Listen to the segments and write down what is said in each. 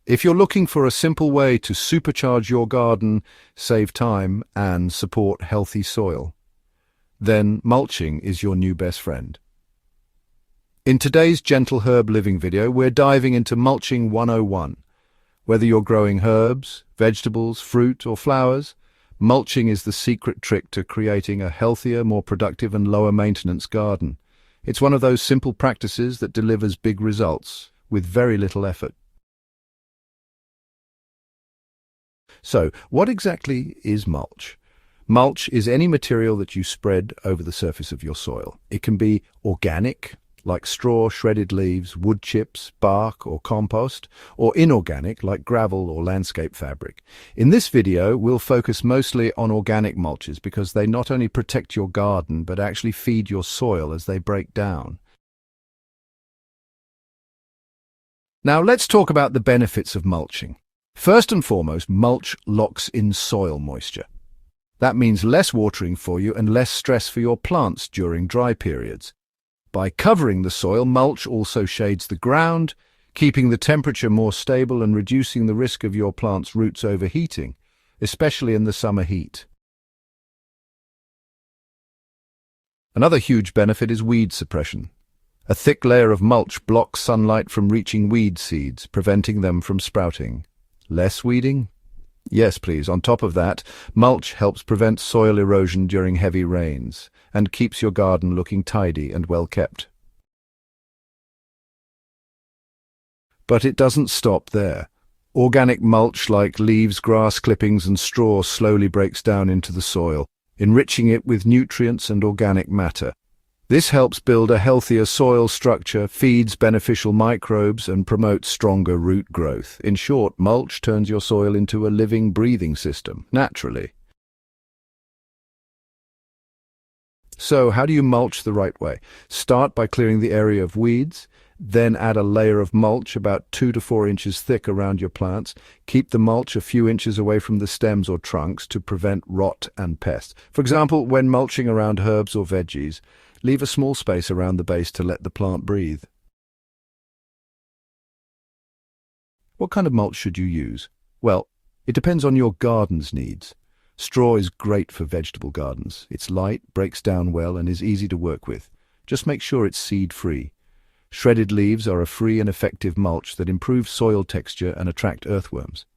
If you're looking for a simple way to supercharge your garden, save time, and support healthy soil, then mulching is your new best friend. In today's Gentle Herb Living video, we're diving into Mulching 101. Whether you're growing herbs, vegetables, fruit, or flowers, mulching is the secret trick to creating a healthier, more productive, and lower maintenance garden. It's one of those simple practices that delivers big results with very little effort. So, what exactly is mulch? Mulch is any material that you spread over the surface of your soil. It can be organic, like straw, shredded leaves, wood chips, bark, or compost, or inorganic, like gravel or landscape fabric. In this video, we'll focus mostly on organic mulches because they not only protect your garden, but actually feed your soil as they break down. Now, let's talk about the benefits of mulching. First and foremost, mulch locks in soil moisture. That means less watering for you and less stress for your plants during dry periods. By covering the soil, mulch also shades the ground, keeping the temperature more stable and reducing the risk of your plant's roots overheating, especially in the summer heat. Another huge benefit is weed suppression. A thick layer of mulch blocks sunlight from reaching weed seeds, preventing them from sprouting. Less weeding? Yes, please. On top of that, mulch helps prevent soil erosion during heavy rains and keeps your garden looking tidy and well kept. But it doesn't stop there. Organic mulch like leaves, grass clippings, and straw slowly breaks down into the soil, enriching it with nutrients and organic matter. This helps build a healthier soil structure, feeds beneficial microbes, and promotes stronger root growth. In short, mulch turns your soil into a living, breathing system, naturally. So, how do you mulch the right way? Start by clearing the area of weeds, then add a layer of mulch about 2 to 4 inches thick around your plants. Keep the mulch a few inches away from the stems or trunks to prevent rot and pests. For example, when mulching around herbs or veggies, leave a small space around the base to let the plant breathe. What kind of mulch should you use? Well, it depends on your garden's needs. Straw is great for vegetable gardens. It's light, breaks down well, and is easy to work with. Just make sure it's seed-free. Shredded leaves are a free and effective mulch that improve soil texture and attract earthworms.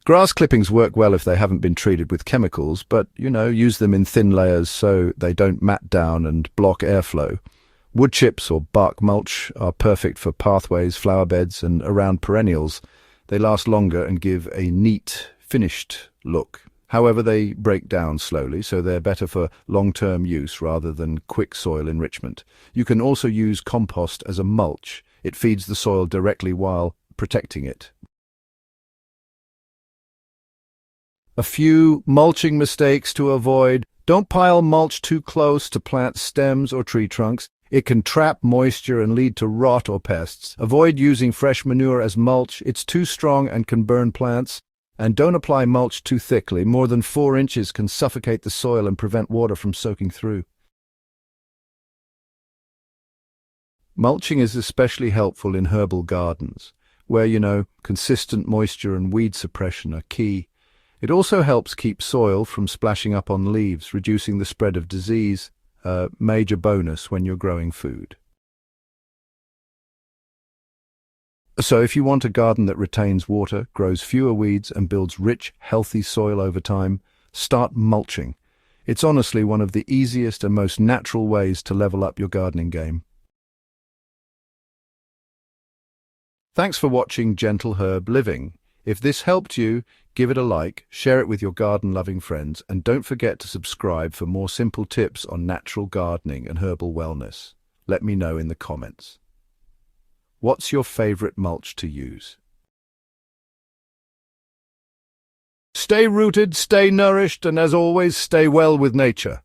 Grass clippings work well if they haven't been treated with chemicals, but, use them in thin layers so they don't mat down and block airflow. Wood chips or bark mulch are perfect for pathways, flower beds, and around perennials. They last longer and give a neat, finished look. However, they break down slowly, so they're better for long-term use rather than quick soil enrichment. You can also use compost as a mulch. It feeds the soil directly while protecting it. A few mulching mistakes to avoid. Don't pile mulch too close to plant stems or tree trunks. It can trap moisture and lead to rot or pests. Avoid using fresh manure as mulch. It's too strong and can burn plants. And don't apply mulch too thickly. More than 4 inches can suffocate the soil and prevent water from soaking through. Mulching is especially helpful in herbal gardens, where, consistent moisture and weed suppression are key. It also helps keep soil from splashing up on leaves, reducing the spread of disease, a major bonus when you're growing food. So if you want a garden that retains water, grows fewer weeds, and builds rich, healthy soil over time, start mulching. It's honestly one of the easiest and most natural ways to level up your gardening game. Thanks for watching Gentle Herb Living. If this helped you, give it a like, share it with your garden-loving friends, and don't forget to subscribe for more simple tips on natural gardening and herbal wellness. Let me know in the comments. What's your favorite mulch to use? Stay rooted, stay nourished, and as always, stay well with nature.